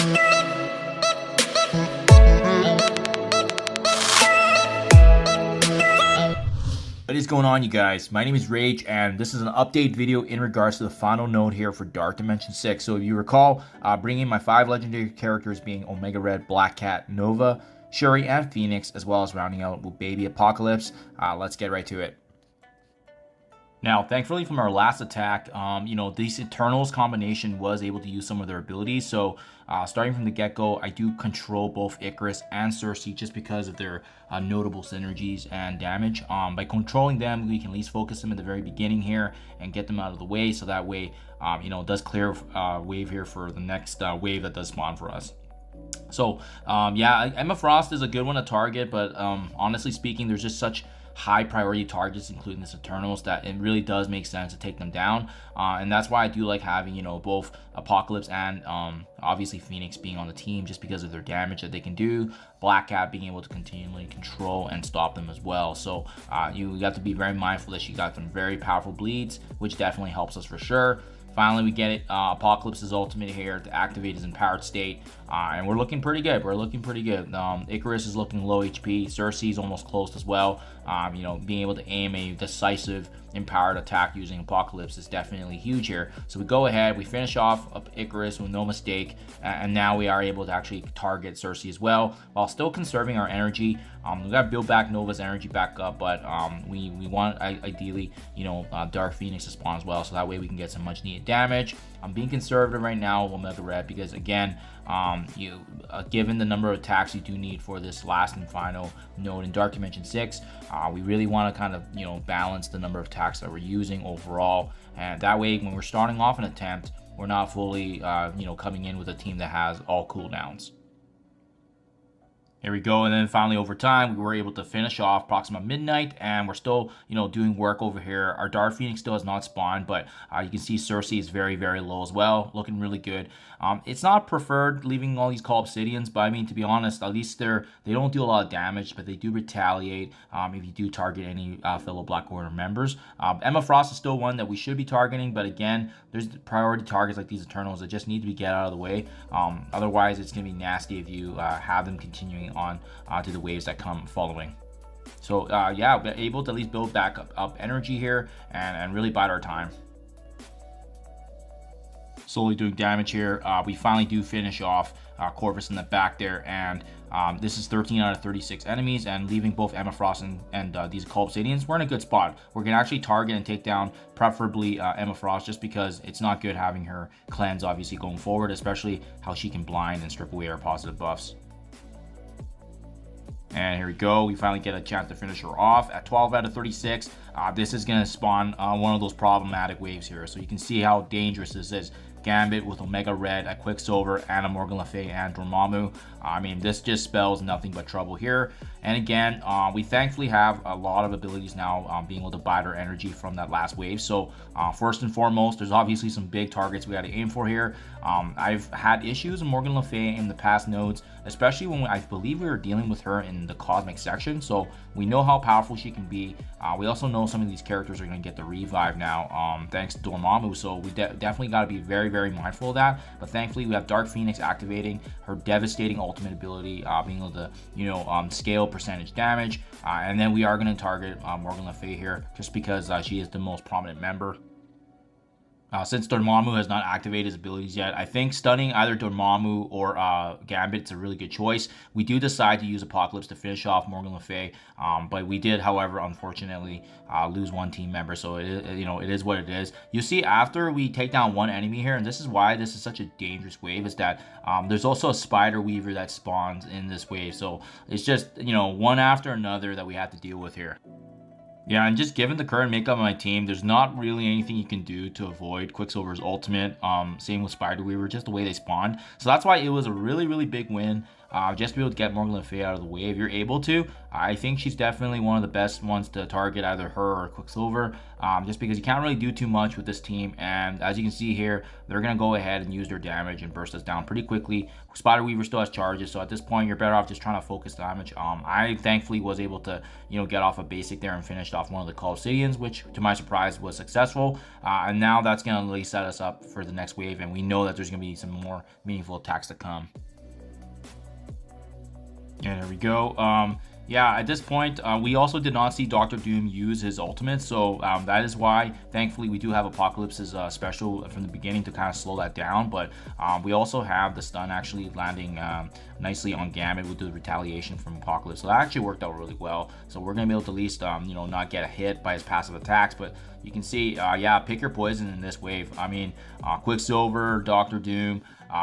What is going on, you guys? My name is Rage, and this is an update video in regards to the final node here for Dark Dimension 6. So if you recall, bringing my 5 legendary characters being Omega Red, Black Cat, Nova, Shuri, and Phoenix, as well as rounding out with Baby Apocalypse. Let's get right to it. Now, thankfully, from our last attack, this Eternals combination was able to use some of their abilities. So, starting from the get-go, I do control both Icarus and Cersei just because of their notable synergies and damage. By controlling them, we can at least focus them at the very beginning here and get them out of the way. So that way, it does clear wave here for the next wave that does spawn for us. So, Emma Frost is a good one to target, but honestly speaking, there's just such high priority targets, including this Eternals, that it really does make sense to take them down, and that's why I do like having both Apocalypse and obviously Phoenix being on the team, just because of their damage that they can do. Black Cat being able to continually control and stop them as well. So you have to be very mindful that she got some very powerful bleeds, which definitely helps us for sure. Finally, we get it. Apocalypse's ultimate here to activate his empowered state, and we're looking pretty good. Icarus is looking low HP. Cersei is almost close as well. Being able to aim a decisive empowered attack using Apocalypse is definitely huge here. So we go ahead, we finish off Icarus with no mistake, and now we are able to actually target Cersei as well, while still conserving our energy. We got to build back Nova's energy back up, but we want ideally, Dark Phoenix to spawn as well, so that way we can get some much needed damage. I'm being conservative right now with Omega Red because, again, given the number of attacks you do need for this last and final node in Dark Dimension 6, we really want to kind of balance the number of attacks that we're using overall, and that way when we're starting off an attempt, we're not fully coming in with a team that has all cooldowns. Here we go, and then finally over time, we were able to finish off Proxima Midnight, and we're still, doing work over here. Our Dark Phoenix still has not spawned, but you can see Cersei is very, very low as well, looking really good. It's not preferred leaving all these Call Obsidians, but I mean, to be honest, at least they don't do a lot of damage, but they do retaliate if you do target any fellow Black Order members. Emma Frost is still one that we should be targeting, but again, there's priority targets like these Eternals that just need to be get out of the way. Otherwise, it's going to be nasty if you have them continuing on to the waves that come following. So we're able to at least build back up energy here and really bide our time. Slowly doing damage here. We finally do finish off Corvus in the back there, and this is 13 out of 36 enemies, and leaving both Emma Frost and these Call Obsidians, we're in a good spot. We're gonna actually target and take down preferably Emma Frost, just because it's not good having her cleanse obviously going forward, especially how she can blind and strip away our positive buffs. And here we go, we finally get a chance to finish her off at 12 out of 36. This is going to spawn one of those problematic waves here. So you can see how dangerous this is. Gambit with Omega Red, a Quicksilver, and a Morgan Le Fay and Dormammu. I mean, this just spells nothing but trouble here. And again, we thankfully have a lot of abilities now, being able to bide our energy from that last wave. So first and foremost, there's obviously some big targets we got to aim for here. I've had issues with Morgan Le Fay in the past nodes, especially when I believe we were dealing with her in the Cosmic section. So we know how powerful she can be. We also know some of these characters are going to get the revive now, thanks to Dormammu. So we definitely got to be very, very mindful of that. But thankfully, we have Dark Phoenix activating her devastating ultimate ability, being able to, scale percentage damage. And then we are going to target Morgan Le Fay here, just because she is the most prominent member. Since Dormammu has not activated his abilities yet, I think stunning either Dormammu or Gambit is a really good choice. We do decide to use Apocalypse to finish off Morgan Le Fay, but we did, however, unfortunately, lose one team member. So it is what it is. You see, after we take down one enemy here, and this is why this is such a dangerous wave, is that there's also a Spider Weaver that spawns in this wave. So it's just one after another that we have to deal with here. Yeah, and just given the current makeup of my team, there's not really anything you can do to avoid Quicksilver's ultimate. Same with Spider Weaver, just the way they spawned. So that's why it was a really, really big win. just to be able to get Morgan Le Fay out of the way if you're able to. I think she's definitely one of the best ones to target, either her or Quicksilver, just because you can't really do too much with this team. And as you can see here, they're going to go ahead and use their damage and burst us down pretty quickly. Spider Weaver still has charges, so at this point you're better off just trying to focus damage. I thankfully was able to, get off a basic there and finished off one of the Coliseans, which to my surprise was successful. And now that's going to really set us up for the next wave, and we know that there's going to be some more meaningful attacks to come. And there we go. Yeah, at this point, we also did not see Dr. Doom use his ultimate, so that is why, thankfully, we do have Apocalypse's special from the beginning to kind of slow that down, but we also have the stun actually landing nicely on Gambit with the retaliation from Apocalypse, so that actually worked out really well. So we're going to be able to at least, not get a hit by his passive attacks, but you can see, yeah, pick your poison in this wave. I mean, Quicksilver, Dr. Doom,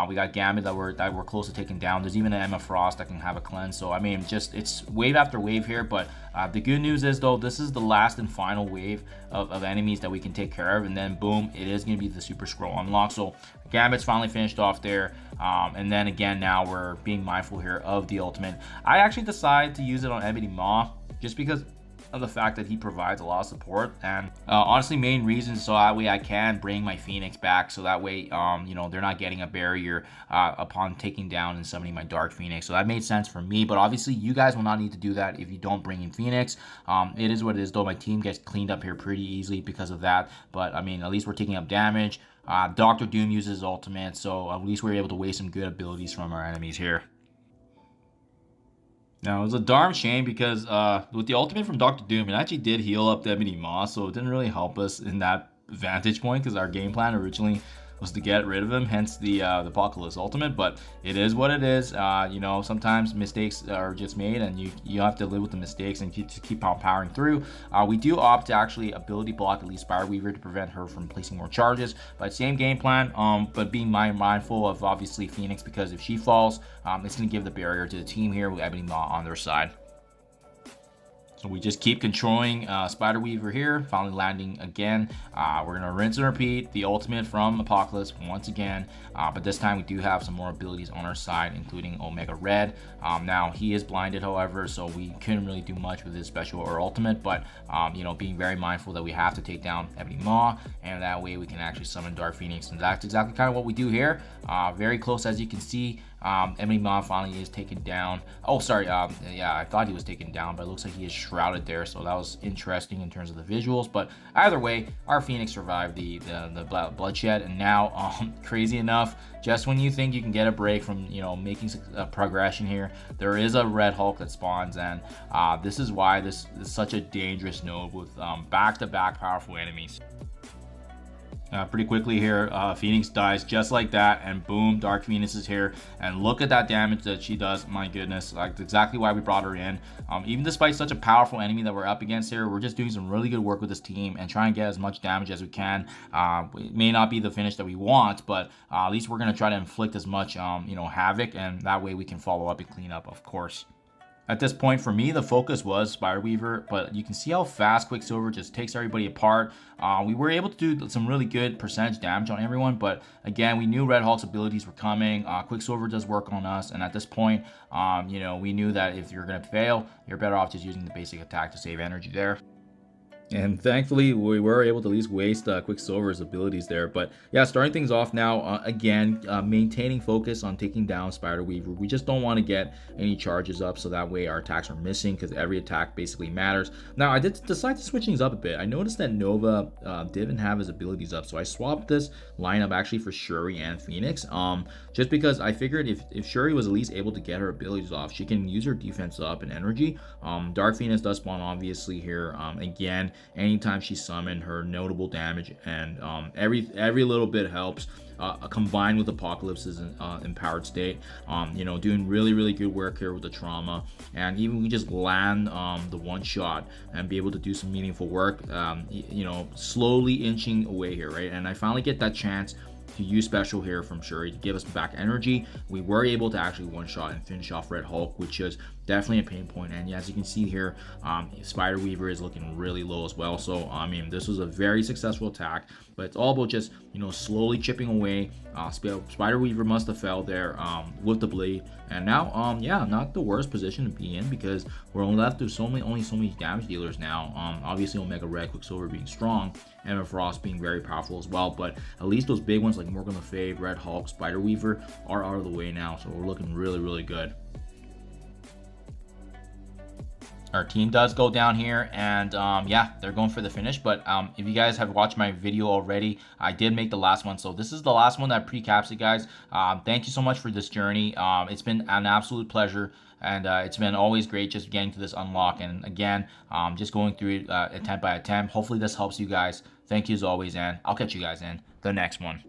we got Gambit that we're close to taking down. There's even an Emma Frost that can have a cleanse. So I mean, just it's wave after wave here. But the good news is though, this is the last and final wave of enemies that we can take care of, and then boom, it is going to be the Super Scroll unlock. So Gambit's finally finished off there, and then again now we're being mindful here of the ultimate. I actually decided to use it on Ebony Maw just because of the fact that he provides a lot of support, and honestly main reasons so that way I can bring my Phoenix back, so that way they're not getting a barrier upon taking down and summoning my Dark Phoenix. So that made sense for me, but obviously you guys will not need to do that if you don't bring in Phoenix. It is what it is though. My team gets cleaned up here pretty easily because of that, but I mean, at least we're taking up damage. Dr. Doom uses ultimate, so at least we're able to waste some good abilities from our enemies here. Now, it was a darn shame because with the ultimate from Dr. Doom, it actually did heal up Ebony Maw, so it didn't really help us in that vantage point because our game plan originally was to get rid of him, hence the Apocalypse ultimate. But it is what it is. Sometimes mistakes are just made, and you have to live with the mistakes and keep on powering through. We do opt to actually ability block at least Spider Weaver to prevent her from placing more charges, but same game plan, but being mindful of obviously Phoenix, because if she falls, it's going to give the barrier to the team here with Ebony Maw on their side. So we just keep controlling Spider Weaver here, finally landing again. We're going to rinse and repeat the ultimate from Apocalypse once again, but this time we do have some more abilities on our side, including Omega Red. Now, he is blinded, however, so we couldn't really do much with his special or ultimate, but, being very mindful that we have to take down Ebony Maw, and that way we can actually summon Dark Phoenix, and that's exactly kind of what we do here. Very close, as you can see. Ebony Maw finally is taken down. Oh, sorry. Yeah, I thought he was taken down, but it looks like he is shrouded there. So that was interesting in terms of the visuals. But either way, our Phoenix survived the bloodshed. And now, crazy enough, just when you think you can get a break from making a progression here, there is a Red Hulk that spawns, and this is why this is such a dangerous node with back-to-back powerful enemies. Pretty quickly here, Phoenix dies just like that, and boom, Dark Phoenix is here, and look at that damage that she does. My goodness, like exactly why we brought her in. Even despite such a powerful enemy that we're up against here, we're just doing some really good work with this team and trying to get as much damage as we can. It may not be the finish that we want, but at least we're going to try to inflict as much havoc, and that way we can follow up and clean up, of course. At this point, for me, the focus was Spider Weaver, but you can see how fast Quicksilver just takes everybody apart. We were able to do some really good percentage damage on everyone, but again, we knew Red Hulk's abilities were coming. Quicksilver does work on us, and at this point, we knew that if you're going to fail, you're better off just using the basic attack to save energy there. And thankfully, we were able to at least waste Quicksilver's abilities there. But yeah, starting things off now, again, maintaining focus on taking down Spider Weaver. We just don't want to get any charges up, so that way our attacks are missing, because every attack basically matters. Now, I did decide to switch things up a bit. I noticed that Nova didn't have his abilities up, so I swapped this lineup actually for Shuri and Phoenix. Just because I figured if Shuri was at least able to get her abilities off, she can use her defense up and energy. Dark Phoenix does spawn obviously here. Again, anytime she's summoned, her notable damage and every little bit helps. Combined with Apocalypse's empowered state, doing really good work here with the trauma, and even we just land the one shot and be able to do some meaningful work, slowly inching away here, right? And I finally get that chance to use special here from Shuri to give us back energy. We were able to actually one-shot and finish off Red Hulk, which is definitely a pain point. And as you can see here, Spider Weaver is looking really low as well. So I mean, this was a very successful attack, but it's all about just, you know, slowly chipping away. Spider Weaver must have fell there with the blade, and now yeah, not the worst position to be in, because we're only left with only so many damage dealers now. Obviously Omega Red, Quicksilver being strong, Emma Frost being very powerful as well, but at least those big ones like Morgan Le Fay, Red Hulk, Spider Weaver are out of the way now, so we're looking really good. Our team does go down here, and yeah, they're going for the finish. But if you guys have watched my video already, I did make the last one, so this is the last one that pre-caps it, guys. Thank you so much for this journey. It's been an absolute pleasure, and it's been always great just getting to this unlock, and again, just going through it attempt by attempt. Hopefully this helps you guys. Thank you as always, and I'll catch you guys in the next one.